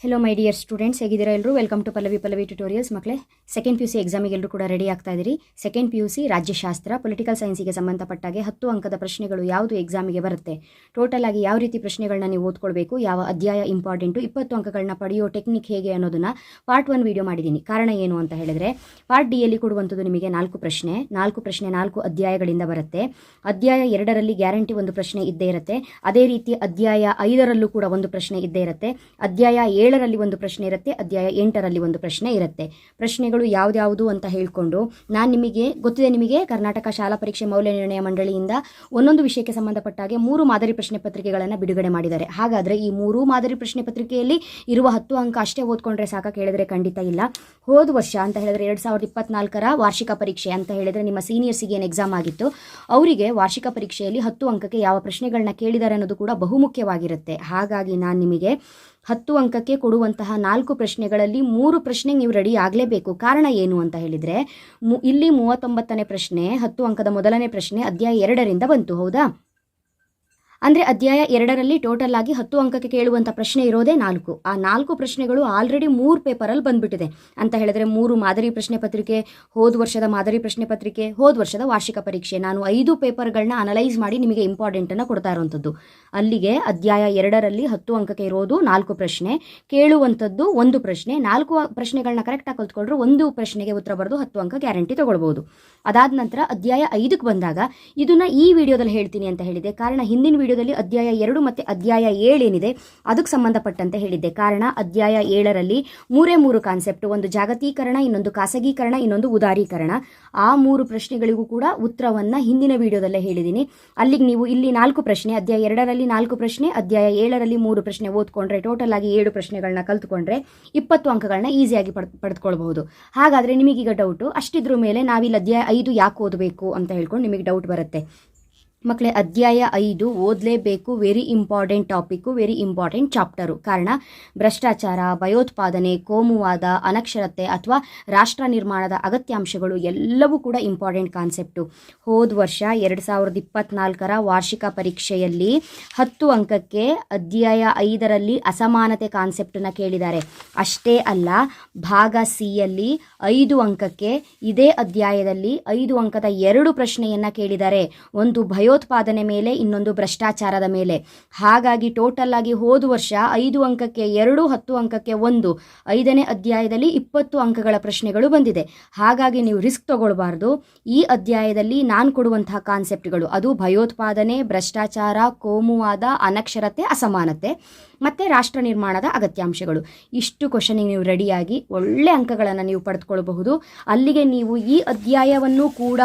Hello my dear students, ಹೇಗಿದ್ದೀರಾ ಎಲ್ಲರೂ? Welcome to Pallavi tutorials. ಮಕ್ಕಳೇ, ಸೆಕೆಂಡ್ ಪಿ ಯು ಸಿ ಎಕ್ಸಾಮಿಗೆ ಎಲ್ಲರೂ ಕೂಡ ರೆಡಿ ಆಗ್ತಾ ಇದ್ದೀರಿ. ಸೆಕೆಂಡ್ ಪಿ ಯು ಸಿ ರಾಜ್ಯಶಾಸ್ತ್ರ ಪೊಲಿಟಿಕಲ್ ಸೈನ್ಸಿಗೆ ಸಂಬಂಧಪಟ್ಟಾಗೆ 10 ಅಂಕದ ಪ್ರಶ್ನೆಗಳು ಯಾವುದು ಎಕ್ಸಾಮಿಗೆ ಬರುತ್ತೆ, ಟೋಟಲ್ ಆಗಿ ಯಾವ ರೀತಿ ಪ್ರಶ್ನೆಗಳನ್ನ ನೀವು ಓದ್ಕೊಳ್ಬೇಕು, ಯಾವ ಅಧ್ಯಾಯ ಇಂಪಾರ್ಟೆಂಟು, 20 ಅಂಕಗಳನ್ನ ಪಡೆಯೋ ಟೆಕ್ನಿಕ್ ಹೇಗೆ ಅನ್ನೋದನ್ನ ಪಾರ್ಟ್ 1 ವಿಡಿಯೋ ಮಾಡಿದ್ದೀನಿ. ಕಾರಣ ಏನು ಅಂತ ಹೇಳಿದ್ರೆ, ಪಾರ್ಟ್ ಡಿ ಯಲ್ಲಿ ಕೊಡುವಂಥದ್ದು ನಿಮಗೆ 4 ಪ್ರಶ್ನೆ 4 ಅಧ್ಯಾಯಗಳಿಂದ ಬರುತ್ತೆ. ಅಧ್ಯಾಯ 2ರಲ್ಲಿ ಗ್ಯಾರಂಟಿ ಒಂದು ಪ್ರಶ್ನೆ ಇದ್ದೇ ಇರುತ್ತೆ. ಅದೇ ರೀತಿ ಅಧ್ಯಾಯ 5ರಲ್ಲೂ ಕೂಡ ಒಂದು ಪ್ರಶ್ನೆ ಇದ್ದೇ ಇರುತ್ತೆ. ಅಧ್ಯಾಯ 7ರಲ್ಲಿ ಒಂದು ಪ್ರಶ್ನೆ ಇರುತ್ತೆ. ಅಧ್ಯಾಯ 8ರಲ್ಲಿ ಒಂದು ಪ್ರಶ್ನೆ ಇರುತ್ತೆ. ಪ್ರಶ್ನೆಗಳು ಯಾವ್ದು ಅಂತ ಹೇಳ್ಕೊಂಡು ನಾನು ನಿಮಗೆ ಗೊತ್ತಿದೆ, ನಿಮಗೆ ಕರ್ನಾಟಕ ಶಾಲಾ ಪರೀಕ್ಷೆ ಮೌಲ್ಯ ನಿರ್ಣಯ ಮಂಡಳಿಯಿಂದ ಒಂದೊಂದು ವಿಷಯಕ್ಕೆ ಸಂಬಂಧಪಟ್ಟಾಗೆ 3 ಮಾದರಿ ಪ್ರಶ್ನೆ ಪತ್ರಿಕೆಗಳನ್ನು ಬಿಡುಗಡೆ ಮಾಡಿದ್ದಾರೆ. ಹಾಗಾದ್ರೆ ಈ 3 ಮಾದರಿ ಪ್ರಶ್ನೆ ಪತ್ರಿಕೆಯಲ್ಲಿ ಇರುವ 10 ಅಂಕ ಅಷ್ಟೇ ಓದ್ಕೊಂಡ್ರೆ ಸಾಕ ಕೇಳಿದ್ರೆ ಖಂಡಿತ ಇಲ್ಲ. ಹೋದ ವರ್ಷ ಅಂತ ಹೇಳಿದ್ರೆ 2024ರ ವಾರ್ಷಿಕ ಪರೀಕ್ಷೆ ಅಂತ ಹೇಳಿದ್ರೆ ನಿಮ್ಮ ಸೀನಿಯರ್ಸಿಗೆ ಏನು ಎಕ್ಸಾಮ್ ಆಗಿತ್ತು, ಅವರಿಗೆ ವಾರ್ಷಿಕ ಪರೀಕ್ಷೆಯಲ್ಲಿ 10 ಅಂಕಕ್ಕೆ ಯಾವ ಪ್ರಶ್ನೆಗಳನ್ನ ಕೇಳಿದ್ದಾರೆ ಅನ್ನೋದು ಕೂಡ ಬಹುಮುಖ್ಯವಾಗಿರುತ್ತೆ. ಹಾಗಾಗಿ ನಾನು ನಿಮಗೆ 10 ಅಂಕಕ್ಕೆ ಕೊಡುವಂತಹ 4 ಪ್ರಶ್ನೆಗಳಲ್ಲಿ 3 ಪ್ರಶ್ನೆ ನೀವು ರೆಡಿ ಆಗಲೇಬೇಕು. ಕಾರಣ ಏನು ಅಂತ ಹೇಳಿದರೆ, ಇಲ್ಲಿ 39ನೇ ಪ್ರಶ್ನೆ 10 ಅಂಕದ ಮೊದಲನೇ ಪ್ರಶ್ನೆ ಅಧ್ಯಾಯ 2ರಿಂದ ಬಂತು. ಹೌದಾ? ಅಂದರೆ ಅಧ್ಯಾಯ 2ರಲ್ಲಿ ಟೋಟಲ್ ಆಗಿ 10 ಅಂಕಕ್ಕೆ ಕೇಳುವಂಥ ಪ್ರಶ್ನೆ ಇರೋದೇ 4. ಆ 4 ಪ್ರಶ್ನೆಗಳು ಆಲ್ರೆಡಿ 3 ಪೇಪರಲ್ಲಿ ಬಂದ್ಬಿಟ್ಟಿದೆ. ಅಂತ ಹೇಳಿದ್ರೆ 3 ಮಾದರಿ ಪ್ರಶ್ನೆ ಪತ್ರಿಕೆ, ಹೋದ ವರ್ಷದ ಮಾದರಿ ಪ್ರಶ್ನೆ ಪತ್ರಿಕೆ, ಹೋದ ವರ್ಷದ ವಾರ್ಷಿಕ ಪರೀಕ್ಷೆ, ನಾನು 5 ಪೇಪರ್ಗಳನ್ನ ಅನಲೈಸ್ ಮಾಡಿ ನಿಮಗೆ ಇಂಪಾರ್ಟೆಂಟನ್ನು ಕೊಡ್ತಾ ಇರುವಂಥದ್ದು. ಅಲ್ಲಿಗೆ ಅಧ್ಯಾಯ 2ರಲ್ಲಿ 10 ಅಂಕಕ್ಕೆ ಇರೋದು 4 ಪ್ರಶ್ನೆ, ಕೇಳುವಂಥದ್ದು 1 ಪ್ರಶ್ನೆ. 4 ಪ್ರಶ್ನೆಗಳನ್ನ ಕರೆಕ್ಟಾಗಿ ಕಲ್ತ್ಕೊಂಡ್ರು 1 ಪ್ರಶ್ನೆಗೆ ಉತ್ತರ ಬರೆದು 10 ಅಂಕ ಗ್ಯಾರಂಟಿ ತಗೊಳ್ಬಹುದು. ಅದಾದ ನಂತರ ಅಧ್ಯಾಯ 5ಕ್ಕೆ ಬಂದಾಗ ಇದನ್ನ ಈ ವಿಡಿಯೋದಲ್ಲಿ ಹೇಳ್ತೀನಿ ಅಂತ ಹೇಳಿದೆ. ಕಾರಣ ಹಿಂದಿನ ವಿಡಿಯೋದಲ್ಲಿ ಅಧ್ಯಾಯ 2 ಮತ್ತು ಅಧ್ಯಾಯ 7 ಏನಿದೆ ಅದಕ್ಕೆ ಸಂಬಂಧಪಟ್ಟಂತೆ ಹೇಳಿದ್ದೆ. ಕಾರಣ ಅಧ್ಯಾಯ 7ರಲ್ಲಿ 3 ಕಾನ್ಸೆಪ್ಟ್, ಒಂದು ಜಾಗತೀಕರಣ, ಇನ್ನೊಂದು ಖಾಸಗೀಕರಣ, ಇನ್ನೊಂದು ಉದಾರೀಕರಣ. ಆ 3 ಪ್ರಶ್ನೆಗಳಿಗೂ ಕೂಡ ಉತ್ತರವನ್ನ ಹಿಂದಿನ ವಿಡಿಯೋದಲ್ಲೇ ಹೇಳಿದ್ದೀನಿ. ಅಲ್ಲಿಗೆ ನೀವು ಇಲ್ಲಿ 4 ಪ್ರಶ್ನೆ, ಅಧ್ಯಾಯ 2ರಲ್ಲಿ 4 ಪ್ರಶ್ನೆ, ಅಧ್ಯಾಯ 7ರಲ್ಲಿ 3 ಪ್ರಶ್ನೆ ಓದ್ಕೊಂಡ್ರೆ ಟೋಟಲ್ ಆಗಿ 7 ಪ್ರಶ್ನೆಗಳನ್ನ ಕಲ್ತ್ಕೊಂಡ್ರೆ 20 ಅಂಕಗಳನ್ನ ಈಸಿಯಾಗಿ ಪಡೆದುಕೊಳ್ಬಹುದು. ಹಾಗಾದ್ರೆ ನಿಮಗೀಗ ಡೌಟು, ಅಷ್ಟಿದ್ರ ಮೇಲೆ ನಾವಿಲ್ಲಿ ಅಧ್ಯಾಯ 5 ಯಾಕೆ ಓದಬೇಕು ಅಂತ ಹೇಳ್ಕೊಂಡು ನಿಮಗೆ ಡೌಟ್ ಬರುತ್ತೆ. ಮಕ್ಕಳೇ, ಅಧ್ಯಾಯ 5 ಓದಲೇಬೇಕು. Very important topic, very important chapter. ಕಾರಣ ಭ್ರಷ್ಟಾಚಾರ, ಭಯೋತ್ಪಾದನೆ, ಕೋಮುವಾದ, ಅನಕ್ಷರತೆ ಅಥವಾ ರಾಷ್ಟ್ರ ನಿರ್ಮಾಣದ ಅಗತ್ಯಾಂಶಗಳು ಎಲ್ಲವೂ ಕೂಡ ಇಂಪಾರ್ಟೆಂಟ್ ಕಾನ್ಸೆಪ್ಟು. ಹೋದ ವರ್ಷ 2024ರ ವಾರ್ಷಿಕ ಪರೀಕ್ಷೆಯಲ್ಲಿ 10 ಅಂಕಕ್ಕೆ ಅಧ್ಯಾಯ 5ರಲ್ಲಿ ಅಸಮಾನತೆ ಕಾನ್ಸೆಪ್ಟನ್ನು ಕೇಳಿದ್ದಾರೆ. ಅಷ್ಟೇ ಅಲ್ಲ, ಭಾಗ ಸಿಯಲ್ಲಿ 5 ಅಂಕಕ್ಕೆ ಇದೇ ಅಧ್ಯಾಯದಲ್ಲಿ 5 ಅಂಕದ 2 ಪ್ರಶ್ನೆಯನ್ನು ಕೇಳಿದ್ದಾರೆ. ಒಂದು ಭಯೋತ್ಪಾದನೆ ಮೇಲೆ, ಇನ್ನೊಂದು ಭ್ರಷ್ಟಾಚಾರದ ಮೇಲೆ. ಹಾಗಾಗಿ ಟೋಟಲ್ ಆಗಿ ಹೋದ ವರ್ಷ 5 ಅಂಕಕ್ಕೆ 2, 10 ಅಂಕಕ್ಕೆ 1, 5ನೇ ಅಧ್ಯಾಯದಲ್ಲಿ 20 ಅಂಕಗಳ ಪ್ರಶ್ನೆಗಳು ಬಂದಿದೆ. ಹಾಗಾಗಿ ನೀವು ರಿಸ್ಕ್ ತಗೊಳ್ಬಾರ್ದು. ಈ ಅಧ್ಯಾಯದಲ್ಲಿ ನಾನು ಕೊಡುವಂತಹ ಕಾನ್ಸೆಪ್ಟ್ಗಳು ಅದು ಭಯೋತ್ಪಾದನೆ, ಭ್ರಷ್ಟಾಚಾರ, ಕೋಮುವಾದ, ಅನಕ್ಷರತೆ, ಅಸಮಾನತೆ ಮತ್ತು ರಾಷ್ಟ್ರ ನಿರ್ಮಾಣದ ಅಗತ್ಯಾಂಶಗಳು. ಇಷ್ಟು ಕ್ವಶನಿಗೆ ನೀವು ರೆಡಿಯಾಗಿ ಒಳ್ಳೆ ಅಂಕಗಳನ್ನು ನೀವು ಪಡೆದುಕೊಳ್ಳಬಹುದು. ಅಲ್ಲಿಗೆ ನೀವು ಈ ಅಧ್ಯಾಯವನ್ನು ಕೂಡ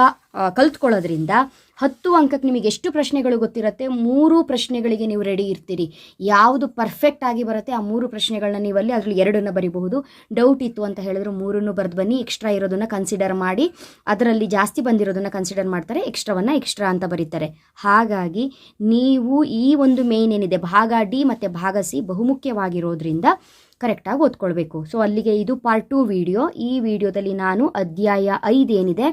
ಕಲ್ತ್ಕೊಳ್ಳೋದ್ರಿಂದ 10 ಅಂಕಕ್ಕೆ ನಿಮಗೆ ಎಷ್ಟು ಪ್ರಶ್ನೆಗಳು ಗೊತ್ತಿರುತ್ತೆ, 3 ಪ್ರಶ್ನೆಗಳಿಗೆ ನೀವು ರೆಡಿ ಇರ್ತೀರಿ. ಯಾವುದು ಪರ್ಫೆಕ್ಟ್ ಆಗಿ ಬರುತ್ತೆ ಆ 3 ಪ್ರಶ್ನೆಗಳನ್ನ ನೀವಲ್ಲಿ ಅದರಲ್ಲಿ 2 ಬರೀಬಹುದು. ಡೌಟ್ ಇತ್ತು ಅಂತ ಹೇಳಿದ್ರು 3 ಬರೆದು ಬನ್ನಿ. ಎಕ್ಸ್ಟ್ರಾ ಇರೋದನ್ನು ಕನ್ಸಿಡರ್ ಮಾಡಿ, ಅದರಲ್ಲಿ ಜಾಸ್ತಿ ಬಂದಿರೋದನ್ನು ಕನ್ಸಿಡರ್ ಮಾಡ್ತಾರೆ, ಎಕ್ಸ್ಟ್ರಾವನ್ನು ಎಕ್ಸ್ಟ್ರಾ ಅಂತ ಬರೀತಾರೆ. ಹಾಗಾಗಿ ನೀವು ಈ ಒಂದು ಮೇನ್ ಏನಿದೆ ಭಾಗ ಡಿ ಮತ್ತು ಭಾಗ ಸಿ ಬಹುಮುಖ್ಯವಾಗಿರೋದ್ರಿಂದ ಕರೆಕ್ಟಾಗಿ ಓದ್ಕೊಳ್ಬೇಕು. ಸೊ ಅಲ್ಲಿಗೆ ಇದು ಪಾರ್ಟ್ 2 ವಿಡಿಯೋ. ಈ ವಿಡಿಯೋದಲ್ಲಿ ನಾನು ಅಧ್ಯಾಯ 5 ಏನಿದೆ,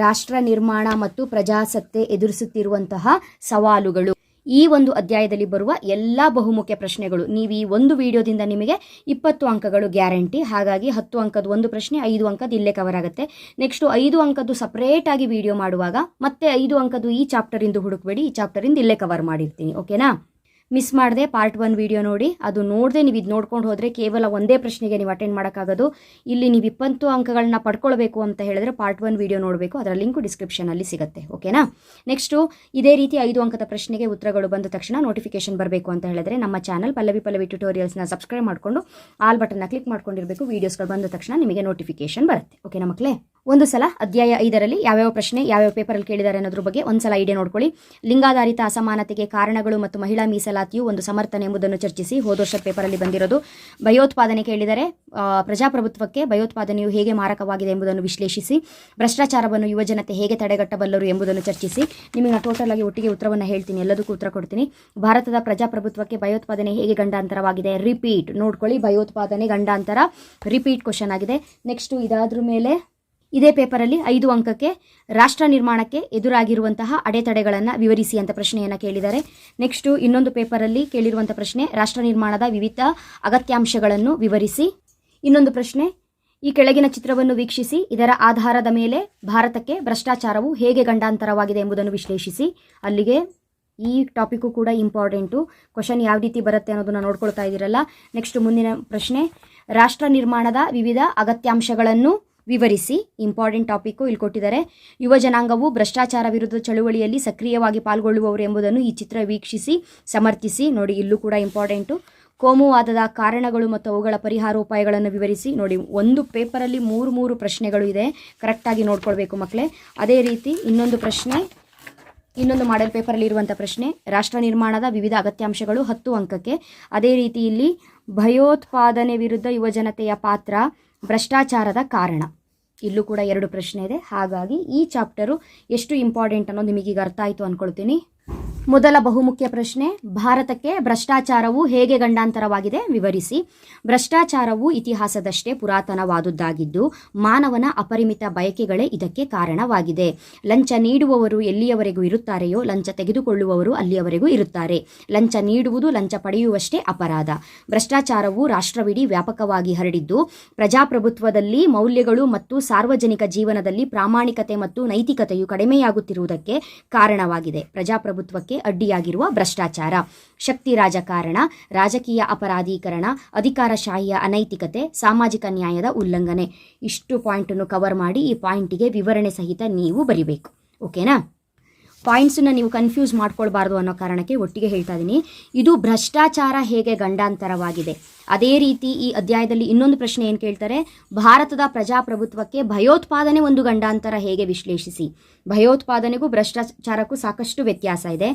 ರಾಷ್ಟ್ರ ನಿರ್ಮಾಣ ಮತ್ತು ಪ್ರಜಾಸತ್ತೆ ಎದುರಿಸುತ್ತಿರುವಂತಹ ಸವಾಲುಗಳು, ಈ ಒಂದು ಅಧ್ಯಾಯದಲ್ಲಿ ಬರುವ ಎಲ್ಲ ಬಹುಮುಖ್ಯ ಪ್ರಶ್ನೆಗಳು ನೀವು ಈ ಒಂದು ವಿಡಿಯೋದಿಂದ ನಿಮಗೆ 20 ಅಂಕಗಳು ಗ್ಯಾರಂಟಿ. ಹಾಗಾಗಿ 10 ಅಂಕದ ಒಂದು ಪ್ರಶ್ನೆ, 5 ಅಂಕದ ಇಲ್ಲೇ ಕವರ್ ಆಗುತ್ತೆ. ನೆಕ್ಸ್ಟು 5 ಅಂಕದ್ದು ಸಪ್ರೇಟ್ ಆಗಿ ವಿಡಿಯೋ ಮಾಡುವಾಗ ಮತ್ತೆ 5 ಅಂಕದ್ದು ಈ ಚಾಪ್ಟರಿಂದ ಹುಡುಕಬೇಡಿ, ಈ ಚಾಪ್ಟರಿಂದ ಇಲ್ಲೇ ಕವರ್ ಮಾಡಿರ್ತೀನಿ. ಓಕೆನಾ? ಮಿಸ್ ಮಾಡದೆ ಪಾರ್ಟ್ 1 ವಿಡಿಯೋ ನೋಡಿ. ಅದು ನೋಡದೆ ನೀವು ಇದು ನೋಡ್ಕೊಂಡು ಹೋದರೆ ಕೇವಲ ಒಂದೇ ಪ್ರಶ್ನೆಗೆ ನೀವು ಅಟೆಂಡ್ ಮಾಡೋಕ್ಕಾಗೋದು. ಇಲ್ಲಿ ನೀವು 20 ಅಂಕಗಳನ್ನ ಪಡ್ಕೊಳ್ಬೇಕು ಅಂತ ಹೇಳಿದ್ರೆ ಪಾರ್ಟ್ 1 ವಿಡಿಯೋ ನೋಡಬೇಕು. ಅದರ ಲಿಂಕು ಡಿಸ್ಕ್ರಿಪ್ಷನಲ್ಲಿ ಸಿಗುತ್ತೆ. ಓಕೆನಾ? ನೆಕ್ಸ್ಟು ಇದೇ ರೀತಿ 5 ಅಂಕದ ಪ್ರಶ್ನೆಗೆ ಉತ್ತರಗಳು ಬಂದ ತಕ್ಷಣ ನೋಟಿಫಿಕೇಶನ್ ಬರಬೇಕು ಅಂತ ಹೇಳಿದ್ರೆ ನಮ್ಮ ಚಾನಲ್ ಪಲ್ಲವಿ ಟ್ಯುಟೋರಿಯಲ್ಸ್ನ ಸಬ್ಸ್ಕ್ರೈಬ್ ಮಾಡಿಕೊಂಡು ಆಲ್ ಬಟನ್ನ ಕ್ಲಿಕ್ ಮಾಡ್ಕೊಂಡಿರಬೇಕು. ವೀಡಿಯೋಸ್ಗಳು ಬಂದ ತಕ್ಷಣ ನಿಮಗೆ ನೋಟಿಫಿಕೇಶನ್ ಬರುತ್ತೆ. ಓಕೆನಾ ಮಕ್ಕಳೇ? ಒಂದು ಸಲ ಅಧ್ಯಾಯ 5ರಲ್ಲಿ ಯಾವ್ಯಾವ ಪ್ರಶ್ನೆ ಯಾವ್ಯಾವ ಪೇಪರಲ್ಲಿ ಕೇಳಿದ್ದಾರೆ ಅನ್ನೋದ್ರ ಬಗ್ಗೆ ಒಂದ್ಸಲ ಐಡಿಯಾ ನೋಡ್ಕೊಳ್ಳಿ. ಲಿಂಗಾಧಾರಿತ ಅಸಮಾನತೆಗೆ ಕಾರಣಗಳು ಮತ್ತು ಮಹಿಳಾ ಮೀಸಲಾತಿಯು ಒಂದು ಸಮರ್ಥನೆ ಎಂಬುದನ್ನು ಚರ್ಚಿಸಿ. ಹೋದ ವರ್ಷದ ಪೇಪರಲ್ಲಿ ಬಂದಿರೋದು. ಭಯೋತ್ಪಾದನೆ ಕೇಳಿದರೆ, ಪ್ರಜಾಪ್ರಭುತ್ವಕ್ಕೆ ಭಯೋತ್ಪಾದನೆಯು ಹೇಗೆ ಮಾರಕವಾಗಿದೆ ಎಂಬುದನ್ನು ವಿಶ್ಲೇಷಿಸಿ. ಭ್ರಷ್ಟಾಚಾರವನ್ನು ಯುವಜನತೆ ಹೇಗೆ ತಡೆಗಟ್ಟಬಲ್ಲರು ಎಂಬುದನ್ನು ಚರ್ಚಿಸಿ. ನಿಮಗೆ ಟೋಟಲ್ ಆಗಿ ಒಟ್ಟಿಗೆ ಉತ್ತರವನ್ನು ಹೇಳ್ತೀನಿ, ಎಲ್ಲದಕ್ಕೂ ಉತ್ತರ ಕೊಡ್ತೀನಿ. ಭಾರತದ ಪ್ರಜಾಪ್ರಭುತ್ವಕ್ಕೆ ಭಯೋತ್ಪಾದನೆ ಹೇಗೆ ಗಂಡಾಂತರವಾಗಿದೆ, ರಿಪೀಟ್ ನೋಡ್ಕೊಳ್ಳಿ. ಭಯೋತ್ಪಾದನೆ ಗಂಡಾಂತರ ರಿಪೀಟ್ ಕ್ವಶನ್ ಆಗಿದೆ. ನೆಕ್ಸ್ಟು ಇದಾದ್ರ ಮೇಲೆ ಇದೇ ಪೇಪರಲ್ಲಿ 5 ಅಂಕಕ್ಕೆ ರಾಷ್ಟ್ರ ನಿರ್ಮಾಣಕ್ಕೆ ಎದುರಾಗಿರುವಂತಹ ಅಡೆತಡೆಗಳನ್ನು ವಿವರಿಸಿ ಅಂತ ಪ್ರಶ್ನೆಯನ್ನು ಕೇಳಿದ್ದಾರೆ. ನೆಕ್ಸ್ಟು ಇನ್ನೊಂದು ಪೇಪರಲ್ಲಿ ಕೇಳಿರುವಂಥ ಪ್ರಶ್ನೆ ರಾಷ್ಟ್ರ ನಿರ್ಮಾಣದ ವಿವಿಧ ಅಗತ್ಯಾಂಶಗಳನ್ನು ವಿವರಿಸಿ. ಇನ್ನೊಂದು ಪ್ರಶ್ನೆ ಈ ಕೆಳಗಿನ ಚಿತ್ರವನ್ನು ವೀಕ್ಷಿಸಿ ಇದರ ಆಧಾರದ ಮೇಲೆ ಭಾರತಕ್ಕೆ ಭ್ರಷ್ಟಾಚಾರವು ಹೇಗೆ ಗಂಡಾಂತರವಾಗಿದೆ ಎಂಬುದನ್ನು ವಿಶ್ಲೇಷಿಸಿ. ಅಲ್ಲಿಗೆ ಈ ಟಾಪಿಕ್ಕು ಕೂಡ ಇಂಪಾರ್ಟೆಂಟು. ಕ್ವಶನ್ ಯಾವ ರೀತಿ ಬರುತ್ತೆ ಅನ್ನೋದನ್ನು ನೋಡ್ಕೊಳ್ತಾ ಇದ್ದೀರಲ್ಲ. ನೆಕ್ಸ್ಟ್ ಮುಂದಿನ ಪ್ರಶ್ನೆ ರಾಷ್ಟ್ರ ನಿರ್ಮಾಣದ ವಿವಿಧ ಅಗತ್ಯಾಂಶಗಳನ್ನು ವಿವರಿಸಿ. ಇಂಪಾರ್ಟೆಂಟ್ ಟಾಪಿಕ್ಕು ಇಲ್ಲಿ ಕೊಟ್ಟಿದ್ದಾರೆ. ಯುವ ಜನಾಂಗವು ಭ್ರಷ್ಟಾಚಾರ ವಿರುದ್ಧ ಚಳುವಳಿಯಲ್ಲಿ ಸಕ್ರಿಯವಾಗಿ ಪಾಲ್ಗೊಳ್ಳುವವರು ಎಂಬುದನ್ನು ಈ ಚಿತ್ರ ವೀಕ್ಷಿಸಿ ಸಮರ್ಥಿಸಿ. ನೋಡಿ, ಇಲ್ಲೂ ಕೂಡ ಇಂಪಾರ್ಟೆಂಟು. ಕೋಮುವಾದದ ಕಾರಣಗಳು ಮತ್ತು ಅವುಗಳ ಪರಿಹಾರೋಪಾಯಗಳನ್ನು ವಿವರಿಸಿ. ನೋಡಿ, ಒಂದು ಪೇಪರಲ್ಲಿ ಮೂರು ಪ್ರಶ್ನೆಗಳು ಇದೆ, ಕರೆಕ್ಟಾಗಿ ನೋಡ್ಕೊಳ್ಬೇಕು ಮಕ್ಕಳೇ. ಅದೇ ರೀತಿ ಇನ್ನೊಂದು ಮಾಡೆಲ್ ಪೇಪರಲ್ಲಿ ಇರುವಂಥ ಪ್ರಶ್ನೆ ರಾಷ್ಟ್ರ ನಿರ್ಮಾಣದ ವಿವಿಧ ಅಗತ್ಯಾಂಶಗಳು 10 ಅಂಕಕ್ಕೆ. ಅದೇ ರೀತಿ ಇಲ್ಲಿ ಭಯೋತ್ಪಾದನೆ ವಿರುದ್ಧ ಯುವಜನತೆಯ ಪಾತ್ರ, ಭ್ರಷ್ಟಾಚಾರದ ಕಾರಣ, ಇಲ್ಲೂ ಕೂಡ 2 ಪ್ರಶ್ನೆ ಇದೆ. ಹಾಗಾಗಿ ಈ ಚಾಪ್ಟರು ಎಷ್ಟು ಇಂಪಾರ್ಟೆಂಟ್ ಅನ್ನೋದು ನಿಮಗೀಗ ಅರ್ಥ ಆಯಿತು ಅಂದ್ಕೊಳ್ತೀನಿ. ಮೊದಲ ಬಹುಮುಖ್ಯ ಪ್ರಶ್ನೆ ಭಾರತಕ್ಕೆ ಭ್ರಷ್ಟಾಚಾರವು ಹೇಗೆ ಗಂಡಾಂತರವಾಗಿದೆ ವಿವರಿಸಿ. ಭ್ರಷ್ಟಾಚಾರವು ಇತಿಹಾಸದಷ್ಟೇ ಪುರಾತನವಾದುದಾಗಿದ್ದು ಮಾನವನ ಅಪರಿಮಿತ ಬಯಕೆಗಳೇ ಇದಕ್ಕೆ ಕಾರಣವಾಗಿದೆ. ಲಂಚ ನೀಡುವವರು ಎಲ್ಲಿಯವರೆಗೂ ಇರುತ್ತಾರೆಯೋ ಲಂಚ ತೆಗೆದುಕೊಳ್ಳುವವರು ಅಲ್ಲಿಯವರೆಗೂ ಇರುತ್ತಾರೆ. ಲಂಚ ನೀಡುವುದು ಲಂಚ ಪಡೆಯುವಷ್ಟೇ ಅಪರಾಧ. ಭ್ರಷ್ಟಾಚಾರವು ರಾಷ್ಟ್ರವಿಡೀ ವ್ಯಾಪಕವಾಗಿ ಹರಡಿದ್ದು ಪ್ರಜಾಪ್ರಭುತ್ವದಲ್ಲಿ ಮೌಲ್ಯಗಳು ಮತ್ತು ಸಾರ್ವಜನಿಕ ಜೀವನದಲ್ಲಿ ಪ್ರಾಮಾಣಿಕತೆ ಮತ್ತು ನೈತಿಕತೆಯು ಕಡಿಮೆಯಾಗುತ್ತಿರುವುದಕ್ಕೆ ಕಾರಣವಾಗಿದೆ. ಪ್ರಜಾಪ್ರಭುತ್ವಕ್ಕೆ ಅಡ್ಡಿಯಾಗಿರುವ ಭ್ರಷ್ಟಾಚಾರ, ಶಕ್ತಿ ರಾಜಕಾರಣ, ರಾಜಕೀಯ ಅಪರಾಧೀಕರಣ, ಅಧಿಕಾರಶಾಹಿಯ ಅನೈತಿಕತೆ, ಸಾಮಾಜಿಕ ನ್ಯಾಯದ ಉಲ್ಲಂಘನೆ. ಇಷ್ಟು ಪಾಯಿಂಟನ್ನು ಕವರ್ ಮಾಡಿ ಈ ಪಾಯಿಂಟಿಗೆ ವಿವರಣೆ ಸಹಿತ ನೀವು ಬರಿಬೇಕು. ಓಕೆನಾ? ಪಾಯಿಂಟ್ಸನ್ನು ನೀವು ಕನ್ಫ್ಯೂಸ್ ಮಾಡ್ಕೊಳ್ಬಾರ್ದು ಅನ್ನೋ ಕಾರಣಕ್ಕೆ ಒಟ್ಟಿಗೆ ಹೇಳ್ತಾ ಇದ್ದೀನಿ. ಇದು ಭ್ರಷ್ಟಾಚಾರ ಹೇಗೆ ಗಂಡಾಂತರವಾಗಿದೆ. ಅದೇ ರೀತಿ ಈ ಅಧ್ಯಾಯದಲ್ಲಿ ಇನ್ನೊಂದು ಪ್ರಶ್ನೆ ಏನು ಕೇಳ್ತಾರೆ, ಭಾರತದ ಪ್ರಜಾಪ್ರಭುತ್ವಕ್ಕೆ ಭಯೋತ್ಪಾದನೆ ಒಂದು ಗಂಡಾಂತರ ಹೇಗೆ ವಿಶ್ಲೇಷಿಸಿ. ಭಯೋತ್ಪಾದನೆಗೂ ಭ್ರಷ್ಟಾಚಾರಕ್ಕೂ ಸಾಕಷ್ಟು ವ್ಯತ್ಯಾಸ ಇದೆ.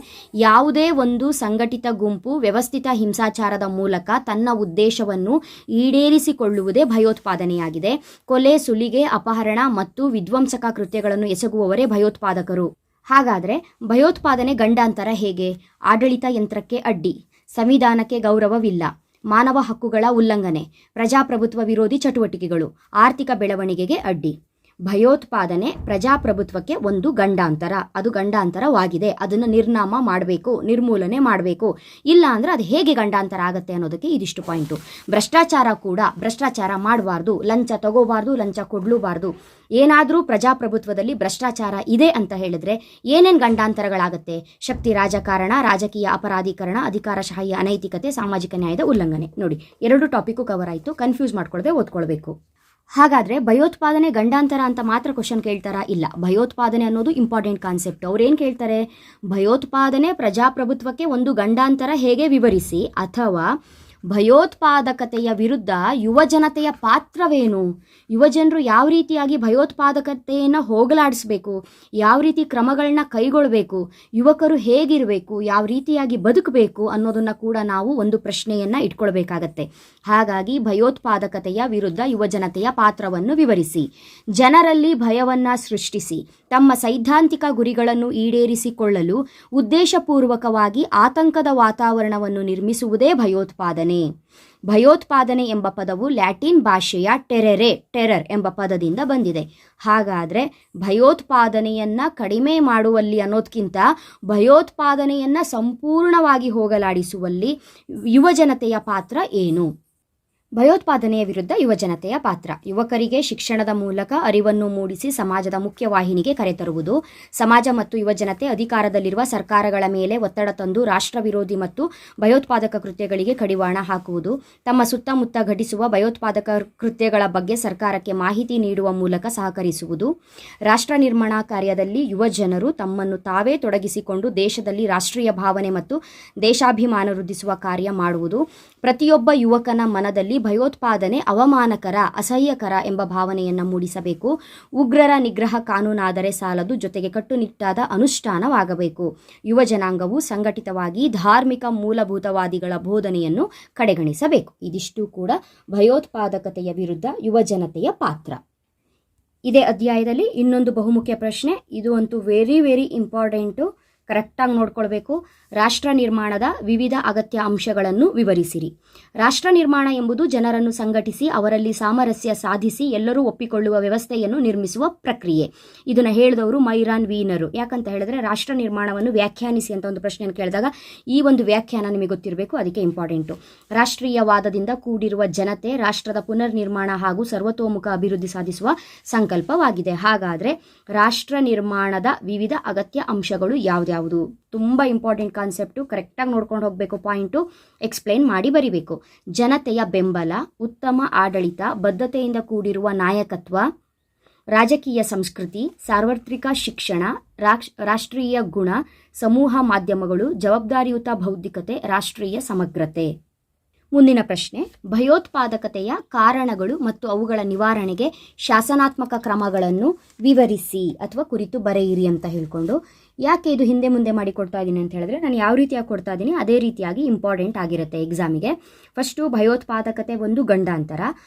ಯಾವುದೇ ಒಂದು ಸಂಘಟಿತ ಗುಂಪು ವ್ಯವಸ್ಥಿತ ಹಿಂಸಾಚಾರದ ಮೂಲಕ ತನ್ನ ಉದ್ದೇಶವನ್ನು ಈಡೇರಿಸಿಕೊಳ್ಳುವುದೇ ಭಯೋತ್ಪಾದನೆಯಾಗಿದೆ. ಕೊಲೆ, ಸುಲಿಗೆ, ಅಪಹರಣ ಮತ್ತು ವಿಧ್ವಂಸಕ ಕೃತ್ಯಗಳನ್ನು ಎಸಗುವವರೇ ಭಯೋತ್ಪಾದಕರು. ಹಾಗಾದರೆ ಭಯೋತ್ಪಾದನೆ ಗಂಡಾಂತರ ಹೇಗೆ? ಆಡಳಿತ ಯಂತ್ರಕ್ಕೆ ಅಡ್ಡಿ, ಸಂವಿಧಾನಕ್ಕೆ ಗೌರವವಿಲ್ಲ, ಮಾನವ ಹಕ್ಕುಗಳ ಉಲ್ಲಂಘನೆ, ಪ್ರಜಾಪ್ರಭುತ್ವ ವಿರೋಧಿ ಚಟುವಟಿಕೆಗಳು, ಆರ್ಥಿಕ ಬೆಳವಣಿಗೆಗೆ ಅಡ್ಡಿ. ಭಯೋತ್ಪಾದನೆ ಪ್ರಜಾಪ್ರಭುತ್ವಕ್ಕೆ ಒಂದು ಗಂಡಾಂತರ, ಅದು ಗಂಡಾಂತರವಾಗಿದೆ. ಅದನ್ನು ನಿರ್ನಾಮ ಮಾಡಬೇಕು, ನಿರ್ಮೂಲನೆ ಮಾಡಬೇಕು. ಇಲ್ಲ ಅಂದರೆ ಅದು ಹೇಗೆ ಗಂಡಾಂತರ ಆಗುತ್ತೆ ಅನ್ನೋದಕ್ಕೆ ಇದಿಷ್ಟು ಪಾಯಿಂಟು. ಭ್ರಷ್ಟಾಚಾರ ಕೂಡ ಭ್ರಷ್ಟಾಚಾರ ಮಾಡಬಾರ್ದು, ಲಂಚ ತಗೋಬಾರ್ದು, ಲಂಚ ಕೊಡಲೂಬಾರ್ದು. ಏನಾದರೂ ಪ್ರಜಾಪ್ರಭುತ್ವದಲ್ಲಿ ಭ್ರಷ್ಟಾಚಾರ ಇದೆ ಅಂತ ಹೇಳಿದ್ರೆ ಏನೇನು ಗಂಡಾಂತರಗಳಾಗುತ್ತೆ? ಶಕ್ತಿ ರಾಜಕಾರಣ, ರಾಜಕೀಯ ಅಪರಾಧೀಕರಣ, ಅಧಿಕಾರಶಾಹಿ ಅನೈತಿಕತೆ, ಸಾಮಾಜಿಕ ನ್ಯಾಯದ ಉಲ್ಲಂಘನೆ. ನೋಡಿ, 2 ಟಾಪಿಕ್ಕು ಕವರ್ ಆಯಿತು. ಕನ್ಫ್ಯೂಸ್ ಮಾಡ್ಕೊಳ್ಳದೆ ಓದ್ಕೊಳ್ಬೇಕು. ಹಾಗಾದರೆ ಭಯೋತ್ಪಾದನೆ ಗಂಡಾಂತರ ಅಂತ ಮಾತ್ರ ಕ್ವಶನ್ ಕೇಳ್ತಾರಾ? ಇಲ್ಲ, ಭಯೋತ್ಪಾದನೆ ಅನ್ನೋದು ಇಂಪಾರ್ಟೆಂಟ್ ಕಾನ್ಸೆಪ್ಟ್. ಅವ್ರೇನು ಕೇಳ್ತಾರೆ, ಭಯೋತ್ಪಾದನೆ ಪ್ರಜಾಪ್ರಭುತ್ವಕ್ಕೆ ಒಂದು ಗಂಡಾಂತರ ಹೇಗೆ ವಿವರಿಸಿ, ಅಥವಾ ಭಯೋತ್ಪಾದಕತೆಯ ವಿರುದ್ಧ ಯುವಜನತೆಯ ಪಾತ್ರವೇನು, ಯುವಜನರು ಯಾವ ರೀತಿಯಾಗಿ ಭಯೋತ್ಪಾದಕತೆಯನ್ನು ಹೋಗಲಾಡಿಸಬೇಕು, ಯಾವ ರೀತಿ ಕ್ರಮಗಳನ್ನ ಕೈಗೊಳ್ಳಬೇಕು, ಯುವಕರು ಹೇಗಿರಬೇಕು, ಯಾವ ರೀತಿಯಾಗಿ ಬದುಕಬೇಕು ಅನ್ನೋದನ್ನು ಕೂಡ ನಾವು ಒಂದು ಪ್ರಶ್ನೆಯನ್ನು ಇಟ್ಕೊಳ್ಬೇಕಾಗತ್ತೆ. ಹಾಗಾಗಿ ಭಯೋತ್ಪಾದಕತೆಯ ವಿರುದ್ಧ ಯುವಜನತೆಯ ಪಾತ್ರವನ್ನು ವಿವರಿಸಿ. ಜನರಲ್ಲಿ ಭಯವನ್ನು ಸೃಷ್ಟಿಸಿ ತಮ್ಮ ಸೈದ್ಧಾಂತಿಕ ಗುರಿಗಳನ್ನು ಈಡೇರಿಸಿಕೊಳ್ಳಲು ಉದ್ದೇಶಪೂರ್ವಕವಾಗಿ ಆತಂಕದ ವಾತಾವರಣವನ್ನು ನಿರ್ಮಿಸುವುದೇ ಭಯೋತ್ಪಾದನೆ. ಭಯೋತ್ಪಾದನೆ ಎಂಬ ಪದವು ಲ್ಯಾಟಿನ್ ಭಾಷೆಯ ಟೆರರ್ ಎಂಬ ಪದದಿಂದ ಬಂದಿದೆ. ಹಾಗಾದರೆ ಭಯೋತ್ಪಾದನೆಯನ್ನು ಕಡಿಮೆ ಮಾಡುವಲ್ಲಿ ಅನ್ನೋದಕ್ಕಿಂತ ಭಯೋತ್ಪಾದನೆಯನ್ನು ಸಂಪೂರ್ಣವಾಗಿ ಹೋಗಲಾಡಿಸುವಲ್ಲಿ ಯುವಜನತೆಯ ಪಾತ್ರ ಏನು? ಭಯೋತ್ಪಾದನೆಯ ವಿರುದ್ಧ ಯುವಜನತೆಯ ಪಾತ್ರ. ಯುವಕರಿಗೆ ಶಿಕ್ಷಣದ ಮೂಲಕ ಅರಿವನ್ನು ಮೂಡಿಸಿ ಸಮಾಜದ ಮುಖ್ಯವಾಹಿನಿಗೆ ಕರೆತರುವುದು. ಸಮಾಜ ಮತ್ತು ಯುವಜನತೆ ಅಧಿಕಾರದಲ್ಲಿರುವ ಸರ್ಕಾರಗಳ ಮೇಲೆ ಒತ್ತಡ ತಂದು ರಾಷ್ಟ್ರ ವಿರೋಧಿ ಮತ್ತು ಭಯೋತ್ಪಾದಕ ಕೃತ್ಯಗಳಿಗೆ ಕಡಿವಾಣ ಹಾಕುವುದು. ತಮ್ಮ ಸುತ್ತಮುತ್ತ ಘಟಿಸುವ ಭಯೋತ್ಪಾದಕ ಕೃತ್ಯಗಳ ಬಗ್ಗೆ ಸರ್ಕಾರಕ್ಕೆ ಮಾಹಿತಿ ನೀಡುವ ಮೂಲಕ ಸಹಕರಿಸುವುದು. ರಾಷ್ಟ್ರ ನಿರ್ಮಾಣ ಕಾರ್ಯದಲ್ಲಿ ಯುವಜನರು ತಮ್ಮನ್ನು ತಾವೇ ತೊಡಗಿಸಿಕೊಂಡು ದೇಶದಲ್ಲಿ ರಾಷ್ಟ್ರೀಯ ಭಾವನೆ ಮತ್ತು ದೇಶಾಭಿಮಾನ ವೃದ್ಧಿಸುವ ಕಾರ್ಯ ಮಾಡುವುದು. ಪ್ರತಿಯೊಬ್ಬ ಯುವಕನ ಮನದಲ್ಲಿ ಭಯೋತ್ಪಾದನೆ ಅವಮಾನಕರ, ಅಸಹ್ಯಕರ ಎಂಬ ಭಾವನೆಯನ್ನು ಮೂಡಿಸಬೇಕು. ಉಗ್ರರ ನಿಗ್ರಹ ಕಾನೂನಾದರೆ ಸಾಲದು, ಜೊತೆಗೆ ಕಟ್ಟುನಿಟ್ಟಾದ ಅನುಷ್ಠಾನವಾಗಬೇಕು. ಯುವ ಜನಾಂಗವು ಸಂಘಟಿತವಾಗಿ ಧಾರ್ಮಿಕ ಮೂಲಭೂತವಾದಿಗಳ ಬೋಧನೆಯನ್ನು ಕಡೆಗಣಿಸಬೇಕು. ಇದಿಷ್ಟು ಕೂಡ ಭಯೋತ್ಪಾದಕತೆಯ ವಿರುದ್ಧ ಯುವಜನತೆಯ ಪಾತ್ರ. ಇದೇ ಅಧ್ಯಾಯದಲ್ಲಿ ಇನ್ನೊಂದು ಬಹುಮುಖ್ಯ ಪ್ರಶ್ನೆ, ಇದು ಅಂತೂ ವೆರಿ ಇಂಪಾರ್ಟೆಂಟು, ಕರೆಕ್ಟಾಗಿ ನೋಡ್ಕೊಳ್ಬೇಕು. ರಾಷ್ಟ್ರ ನಿರ್ಮಾಣದ ವಿವಿಧ ಅಗತ್ಯ ಅಂಶಗಳನ್ನು ವಿವರಿಸಿರಿ. ರಾಷ್ಟ್ರ ನಿರ್ಮಾಣ ಎಂಬುದು ಜನರನ್ನು ಸಂಘಟಿಸಿ ಅವರಲ್ಲಿ ಸಾಮರಸ್ಯ ಸಾಧಿಸಿ ಎಲ್ಲರೂ ಒಪ್ಪಿಕೊಳ್ಳುವ ವ್ಯವಸ್ಥೆಯನ್ನು ನಿರ್ಮಿಸುವ ಪ್ರಕ್ರಿಯೆ. ಇದನ್ನು ಹೇಳಿದವರು ಮೈರಾನ್ ವೀನರು. ಯಾಕಂತ ಹೇಳಿದ್ರೆ ರಾಷ್ಟ್ರ ನಿರ್ಮಾಣವನ್ನು ವ್ಯಾಖ್ಯಾನಿಸಿ ಅಂತ ಒಂದು ಪ್ರಶ್ನೆಯನ್ನು ಕೇಳಿದಾಗ ಈ ಒಂದು ವ್ಯಾಖ್ಯಾನ ನಿಮಗೆ ಗೊತ್ತಿರಬೇಕು, ಅದಕ್ಕೆ ಇಂಪಾರ್ಟೆಂಟು. ರಾಷ್ಟ್ರೀಯವಾದದಿಂದ ಕೂಡಿರುವ ಜನತೆ ರಾಷ್ಟ್ರದ ಪುನರ್ ನಿರ್ಮಾಣ ಹಾಗೂ ಸರ್ವತೋಮುಖ ಅಭಿವೃದ್ಧಿ ಸಾಧಿಸುವ ಸಂಕಲ್ಪವಾಗಿದೆ. ಹಾಗಾದರೆ ರಾಷ್ಟ್ರ ನಿರ್ಮಾಣದ ವಿವಿಧ ಅಗತ್ಯ ಅಂಶಗಳು ಯಾವ್ದ್ಯಾವುದು? ತುಂಬ ಇಂಪಾರ್ಟೆಂಟ್ ಕಾನ್ಸೆಪ್ಟು, ಕರೆಕ್ಟಾಗಿ ನೋಡ್ಕೊಂಡು ಹೋಗಬೇಕು. ಪಾಯಿಂಟು ಎಕ್ಸ್ಪ್ಲೈನ್ ಮಾಡಿ ಬರಿಬೇಕು. ಜನತೆಯ ಬೆಂಬಲ, ಉತ್ತಮ ಆಡಳಿತ, ಬದ್ಧತೆಯಿಂದ ಕೂಡಿರುವ ನಾಯಕತ್ವ, ರಾಜಕೀಯ ಸಂಸ್ಕೃತಿ, ಸಾರ್ವತ್ರಿಕ ಶಿಕ್ಷಣ, ರಾಷ್ಟ್ರೀಯ ಗುಣ, ಸಮೂಹ ಮಾಧ್ಯಮಗಳು, ಜವಾಬ್ದಾರಿಯುತ ಬೌದ್ಧಿಕತೆ, ರಾಷ್ಟ್ರೀಯ ಸಮಗ್ರತೆ. ಮುಂದಿನ ಪ್ರಶ್ನೆ, ಭಯೋತ್ಪಾದಕತೆಯ ಕಾರಣಗಳು ಮತ್ತು ಅವುಗಳ ನಿವಾರಣೆಗೆ ಶಾಸನಾತ್ಮಕ ಕ್ರಮಗಳನ್ನು ವಿವರಿಸಿ ಅಥವಾ ಕುರಿತು ಬರೆಯಿರಿ ಅಂತ ಹೇಳ್ಕೊಂಡು. ಯಾಕೆ ಇದು ಹಿಂದೆ ಮುಂದೆ ಮಾಡಿ ಕೊಡ್ತಾ ಇದ್ದೀನಿ ಅಂತ ಹೇಳಿದ್ರೆ, ನಾನು ಯಾವ ರೀತಿಯಾಗಿ ಕೊಡ್ತಾ ಇದ್ದೀನಿ ಅದೇ ರೀತಿಯಾಗಿ ಇಂಪಾರ್ಟೆಂಟ್ ಆಗಿರುತ್ತೆ ಎಕ್ಸಾಮಿಗೆ. ಫಸ್ಟು ಭಯೋತ್ಪಾದಕತೆ ಒಂದು ಗಂಡಾಂತರ,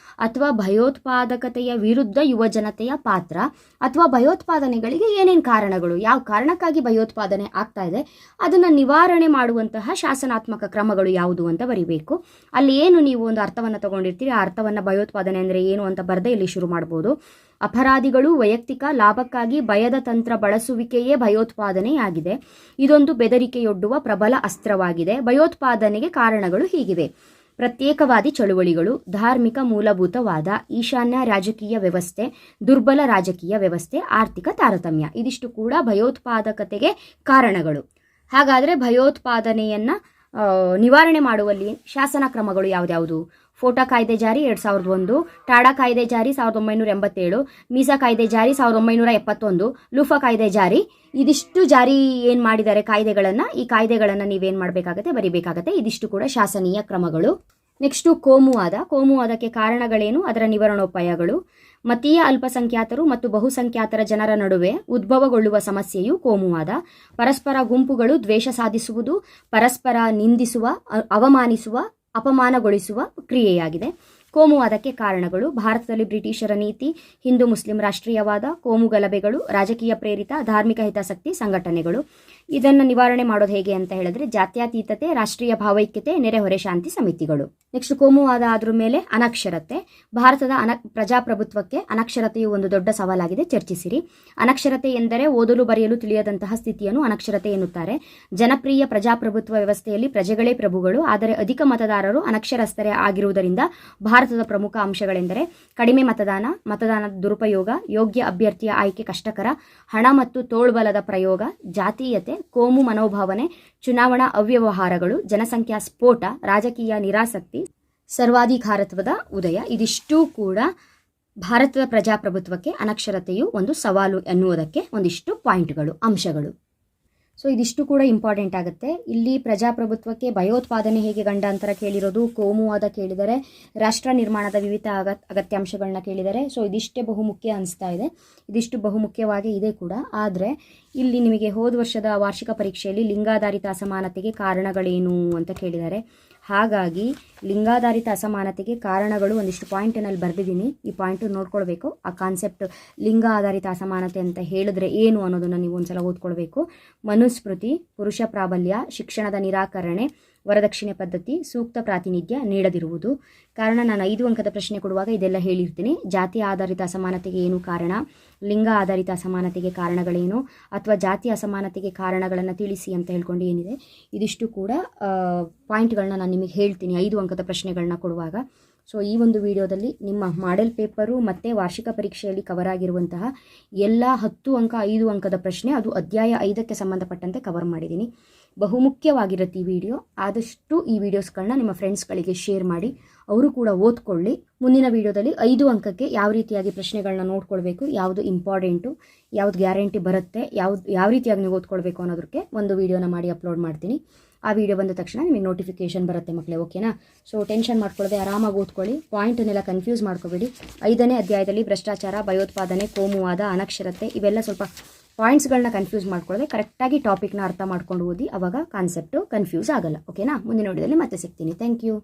ಅಥವಾ ಭಯೋತ್ಪಾದಕತೆಯ ವಿರುದ್ಧ ಯುವ ಜನತೆಯ ಪಾತ್ರ, ಅಥವಾ ಭಯೋತ್ಪಾದನೆಗಳಿಗೆ ಏನೇನು ಕಾರಣಗಳು, ಯಾವ ಕಾರಣಕ್ಕಾಗಿ ಭಯೋತ್ಪಾದನೆ ಆಗ್ತಾ ಇದೆ ಅದನ್ನು ನಿವಾರಣೆ ಮಾಡುವಂತಹ ಶಾಸನಾತ್ಮಕ ಕ್ರಮಗಳು ಯಾವುದು ಅಂತ ಬರಿಬೇಕು. ಅಲ್ಲಿ ಏನು ನೀವು ಒಂದು ಅರ್ಥವನ್ನು ತಗೊಂಡಿರ್ತೀರಿ, ಆ ಅರ್ಥವನ್ನು ಭಯೋತ್ಪಾದನೆ ಅಂದರೆ ಏನು ಅಂತ ಬರದೆ ಇಲ್ಲಿ ಶುರು ಮಾಡ್ಬೋದು. ಅಪರಾಧಿಗಳು ವೈಯಕ್ತಿಕ ಲಾಭಕ್ಕಾಗಿ ಭಯದ ತಂತ್ರ ಬಳಸುವಿಕೆಯೇ ಭಯೋತ್ಪಾದನೆಯಾಗಿದೆ. ಇದೊಂದು ಬೆದರಿಕೆಯೊಡ್ಡುವ ಪ್ರಬಲ ಅಸ್ತ್ರವಾಗಿದೆ. ಭಯೋತ್ಪಾದನೆಗೆ ಕಾರಣಗಳು ಹೀಗಿವೆ: ಪ್ರತ್ಯೇಕವಾದಿ ಚಳುವಳಿಗಳು, ಧಾರ್ಮಿಕ ಮೂಲಭೂತವಾದ, ಈಶಾನ್ಯ ರಾಜಕೀಯ ವ್ಯವಸ್ಥೆ, ದುರ್ಬಲ ರಾಜಕೀಯ ವ್ಯವಸ್ಥೆ, ಆರ್ಥಿಕ ತಾರತಮ್ಯ. ಇದಿಷ್ಟು ಕೂಡ ಭಯೋತ್ಪಾದಕತೆಗೆ ಕಾರಣಗಳು. ಹಾಗಾದರೆ ಭಯೋತ್ಪಾದನೆಯನ್ನು ನಿವಾರಣೆ ಮಾಡುವಲ್ಲಿ ಶಾಸನ ಕ್ರಮಗಳು ಯಾವುದ್ಯಾವುದು? ಫೋಟಾ ಕಾಯ್ದೆ ಜಾರಿ 2001, ಟಾಡಾ ಕಾಯ್ದೆ ಜಾರಿ 1987, ಮೀಸಾ ಕಾಯ್ದೆ ಜಾರಿ 1971, ಲೂಫಾ ಕಾಯ್ದೆ ಜಾರಿ. ಇದಿಷ್ಟು ಜಾರಿ ಏನು ಮಾಡಿದ್ದಾರೆ ಕಾಯ್ದೆಗಳನ್ನು, ಈ ಕಾಯ್ದೆಗಳನ್ನು ನೀವೇನು ಮಾಡಬೇಕಾಗತ್ತೆ, ಬರಿಬೇಕಾಗತ್ತೆ. ಇದಿಷ್ಟು ಕೂಡ ಶಾಸನೀಯ ಕ್ರಮಗಳು. ನೆಕ್ಸ್ಟು ಕೋಮುವಾದ. ಕೋಮುವಾದಕ್ಕೆ ಕಾರಣಗಳೇನು, ಅದರ ನಿವಾರಣೋಪಾಯಗಳು. ಮತೀಯ ಅಲ್ಪಸಂಖ್ಯಾತರು ಮತ್ತು ಬಹುಸಂಖ್ಯಾತರ ಜನರ ನಡುವೆ ಉದ್ಭವಗೊಳ್ಳುವ ಸಮಸ್ಯೆಯು ಕೋಮುವಾದ. ಪರಸ್ಪರ ಗುಂಪುಗಳು ದ್ವೇಷ ಸಾಧಿಸುವುದು, ಪರಸ್ಪರ ನಿಂದಿಸುವ, ಅವಮಾನಿಸುವ, ಅಪಮಾನಗೊಳಿಸುವ ಕ್ರಿಯೆಯಾಗಿದೆ. ಕೋಮುವಾದಕ್ಕೆ ಕಾರಣಗಳು: ಭಾರತದಲ್ಲಿ ಬ್ರಿಟಿಷರ ನೀತಿ, ಹಿಂದೂ ಮುಸ್ಲಿಂ ರಾಷ್ಟ್ರೀಯವಾದ, ಕೋಮು ಗಲಭೆಗಳು, ರಾಜಕೀಯ ಪ್ರೇರಿತ ಧಾರ್ಮಿಕ ಹಿತಾಸಕ್ತಿ ಸಂಘಟನೆಗಳು. ಇದನ್ನು ನಿವಾರಣೆ ಮಾಡೋದು ಹೇಗೆ ಅಂತ ಹೇಳಿದ್ರೆ ಜಾತ್ಯತೀತತೆ, ರಾಷ್ಟ್ರೀಯ ಭಾವೈಕ್ಯತೆ, ನೆರೆಹೊರೆ ಶಾಂತಿ ಸಮಿತಿಗಳು. ನೆಕ್ಸ್ಟ್ ಕೋಮುವಾದ ಆದ್ರ ಮೇಲೆ ಅನಕ್ಷರತೆ. ಭಾರತದ ಪ್ರಜಾಪ್ರಭುತ್ವಕ್ಕೆ ಅನಕ್ಷರತೆಯು ಒಂದು ದೊಡ್ಡ ಸವಾಲಾಗಿದೆ, ಚರ್ಚಿಸಿರಿ. ಅನಕ್ಷರತೆ ಎಂದರೆ ಓದಲು ಬರೆಯಲು ತಿಳಿಯದಂತಹ ಸ್ಥಿತಿಯನ್ನು ಅನಕ್ಷರತೆ ಎನ್ನುತ್ತಾರೆ. ಜನಪ್ರಿಯ ಪ್ರಜಾಪ್ರಭುತ್ವ ವ್ಯವಸ್ಥೆಯಲ್ಲಿ ಪ್ರಜೆಗಳೇ ಪ್ರಭುಗಳು, ಆದರೆ ಅಧಿಕ ಮತದಾರರು ಅನಕ್ಷರಸ್ಥರೇ ಆಗಿರುವುದರಿಂದ ಭಾರತದ ಪ್ರಮುಖ ಅಂಶಗಳೆಂದರೆ ಕಡಿಮೆ ಮತದಾನ, ಮತದಾನದ ದುರುಪಯೋಗ, ಯೋಗ್ಯ ಅಭ್ಯರ್ಥಿಯ ಆಯ್ಕೆ ಕಷ್ಟಕರ, ಹಣ ಮತ್ತು ತೋಳ್ಬಲದ ಪ್ರಯೋಗ, ಜಾತೀಯತೆ, ಕೋಮು ಮನೋಭಾವನೆ, ಚುನಾವಣಾ ಅವ್ಯವಹಾರಗಳು, ಜನಸಂಖ್ಯಾ ಸ್ಫೋಟ, ರಾಜಕೀಯ ನಿರಾಸಕ್ತಿ, ಸರ್ವಾಧಿಕಾರತ್ವದ ಉದಯ. ಇದಿಷ್ಟು ಕೂಡ ಭಾರತದ ಪ್ರಜಾಪ್ರಭುತ್ವಕ್ಕೆ ಅನಕ್ಷರತೆಯು ಒಂದು ಸವಾಲು ಎನ್ನುವುದಕ್ಕೆ ಒಂದಿಷ್ಟು ಪಾಯಿಂಟ್ಗಳು, ಅಂಶಗಳು. ಸೊ ಇದಿಷ್ಟು ಕೂಡ ಇಂಪಾರ್ಟೆಂಟ್ ಆಗುತ್ತೆ. ಇಲ್ಲಿ ಪ್ರಜಾಪ್ರಭುತ್ವಕ್ಕೆ ಭಯೋತ್ಪಾದನೆ ಹೇಗೆ ಗಂಡಾಂತರ ಕೇಳಿರೋದು, ಕೋಮುವಾದ ಕೇಳಿದರೆ, ರಾಷ್ಟ್ರ ನಿರ್ಮಾಣದ ವಿವಿಧ ಅಗತ್ಯಾಂಶಗಳನ್ನ ಕೇಳಿದರೆ. ಸೊ ಇದಿಷ್ಟೇ ಬಹುಮುಖ್ಯ ಅನಿಸ್ತಾ ಇದೆ. ಇದಿಷ್ಟು ಬಹುಮುಖ್ಯವಾಗಿ ಇದೆ ಕೂಡ. ಆದರೆ ಇಲ್ಲಿ ನಿಮಗೆ ಹೋದ ವರ್ಷದ ವಾರ್ಷಿಕ ಪರೀಕ್ಷೆಯಲ್ಲಿ ಲಿಂಗಾಧಾರಿತ ಅಸಮಾನತೆಗೆ ಕಾರಣಗಳೇನು ಅಂತ ಕೇಳಿದ್ದಾರೆ. ಹಾಗಾಗಿ ಲಿಂಗಾಧಾರಿತ ಅಸಮಾನತೆಗೆ ಕಾರಣಗಳು ಒಂದಿಷ್ಟು ಪಾಯಿಂಟಿನಲ್ಲಿ ಬರೆದಿದ್ದೀನಿ. ಈ ಪಾಯಿಂಟು ನೋಡ್ಕೊಳ್ಬೇಕು. ಆ ಕಾನ್ಸೆಪ್ಟ್ ಲಿಂಗ ಆಧಾರಿತ ಅಸಮಾನತೆ ಅಂತ ಹೇಳಿದ್ರೆ ಏನು ಅನ್ನೋದನ್ನು ನೀವು ಒಂದ್ಸಲ ಓದ್ಕೊಳ್ಬೇಕು. ಮನುಸ್ಮೃತಿ, ಪುರುಷ ಪ್ರಾಬಲ್ಯ, ಶಿಕ್ಷಣದ ನಿರಾಕರಣೆ, ವರದಕ್ಷಿಣೆ ಪದ್ಧತಿ, ಸೂಕ್ತ ಪ್ರಾತಿನಿಧ್ಯ ನೀಡದಿರುವುದು. ಕಾರಣ ನಾನು 5 ಅಂಕದ ಪ್ರಶ್ನೆ ಕೊಡುವಾಗ ಇದೆಲ್ಲ ಹೇಳಿರ್ತೀನಿ. ಜಾತಿ ಆಧಾರಿತ ಅಸಮಾನತೆಗೆ ಏನು ಕಾರಣ, ಲಿಂಗ ಆಧಾರಿತ ಅಸಮಾನತೆಗೆ ಕಾರಣಗಳೇನು, ಅಥವಾ ಜಾತಿ ಅಸಮಾನತೆಗೆ ಕಾರಣಗಳನ್ನು ತಿಳಿಸಿ ಅಂತ ಹೇಳ್ಕೊಂಡು ಏನಿದೆ, ಇದಿಷ್ಟು ಕೂಡ ಪಾಯಿಂಟ್ಗಳನ್ನ ನಾನು ನಿಮಗೆ ಹೇಳ್ತೀನಿ 5 ಅಂಕದ ಪ್ರಶ್ನೆಗಳನ್ನ ಕೊಡುವಾಗ. ಸೊ ಈ ಒಂದು ವಿಡಿಯೋದಲ್ಲಿ ನಿಮ್ಮ ಮಾಡೆಲ್ ಪೇಪರು ಮತ್ತು ವಾರ್ಷಿಕ ಪರೀಕ್ಷೆಯಲ್ಲಿ ಕವರ್ ಆಗಿರುವಂತಹ ಎಲ್ಲ 10 ಅಂಕ 5 ಅಂಕದ ಪ್ರಶ್ನೆ, ಅದು ಅಧ್ಯಾಯ 5ಕ್ಕೆ ಸಂಬಂಧಪಟ್ಟಂತೆ ಕವರ್ ಮಾಡಿದ್ದೀನಿ. ಬಹುಮುಖ್ಯವಾಗಿರುತ್ತೆ ಈ ವಿಡಿಯೋ. ಆದಷ್ಟು ಈ ವಿಡಿಯೋಸ್ಗಳನ್ನ ನಿಮ್ಮ ಫ್ರೆಂಡ್ಸ್ಗಳಿಗೆ ಶೇರ್ ಮಾಡಿ, ಅವರು ಕೂಡ ಓದ್ಕೊಳ್ಳಿ. ಮುಂದಿನ ವಿಡಿಯೋದಲ್ಲಿ 5 ಅಂಕಕ್ಕೆ ಯಾವ ರೀತಿಯಾಗಿ ಪ್ರಶ್ನೆಗಳನ್ನ ನೋಡ್ಕೊಳ್ಬೇಕು, ಯಾವುದು ಇಂಪಾರ್ಟೆಂಟು, ಯಾವ್ದು ಗ್ಯಾರಂಟಿ ಬರುತ್ತೆ, ಯಾವ ರೀತಿಯಾಗಿ ನೀವು ಓದ್ಕೊಳ್ಬೇಕು ಅನ್ನೋದಕ್ಕೆ ಒಂದು ವಿಡಿಯೋನ ಮಾಡಿ ಅಪ್ಲೋಡ್ ಮಾಡ್ತೀನಿ. ಆ ವಿಡಿಯೋ ಬಂದ ತಕ್ಷಣ ನಿಮಗೆ ನೋಟಿಫಿಕೇಶನ್ ಬರುತ್ತೆ ಮಕ್ಕಳೇ, ಓಕೆನಾ? ಸೊ ಟೆನ್ಷನ್ ಮಾಡ್ಕೊಳ್ಳದೆ ಆರಾಮಾಗಿ ಓದ್ಕೊಳ್ಳಿ. ಪಾಯಿಂಟನ್ನೆಲ್ಲ ಕನ್ಫ್ಯೂಸ್ ಮಾಡ್ಕೋಬೇಡಿ. 5ನೇ ಅಧ್ಯಾಯದಲ್ಲಿ ಭ್ರಷ್ಟಾಚಾರ, ಭಯೋತ್ಪಾದನೆ, ಕೋಮುವಾದ, ಅನಕ್ಷರತೆ ಇವೆಲ್ಲ ಸ್ವಲ್ಪ ಪಾಯಿಂಟ್ಸ್ಗಳನ್ನ ಕನ್ಫ್ಯೂಸ್ ಮಾಡ್ಕೊಳ್ಳದೆ ಕರೆಕ್ಟಾಗಿ ಟಾಪಿಕ್ನ ಅರ್ಥ ಮಾಡ್ಕೊಂಡು ಓದಿ. ಅವಾಗ ಕಾನ್ಸೆಪ್ಟು ಕನ್ಫ್ಯೂಸ್ ಆಗಲ್ಲ, ಓಕೆನಾ? ಮುಂದಿನ ವಿಡಿಯೋದಲ್ಲಿ ಮತ್ತೆ ಸಿಗ್ತೀನಿ. Thank you.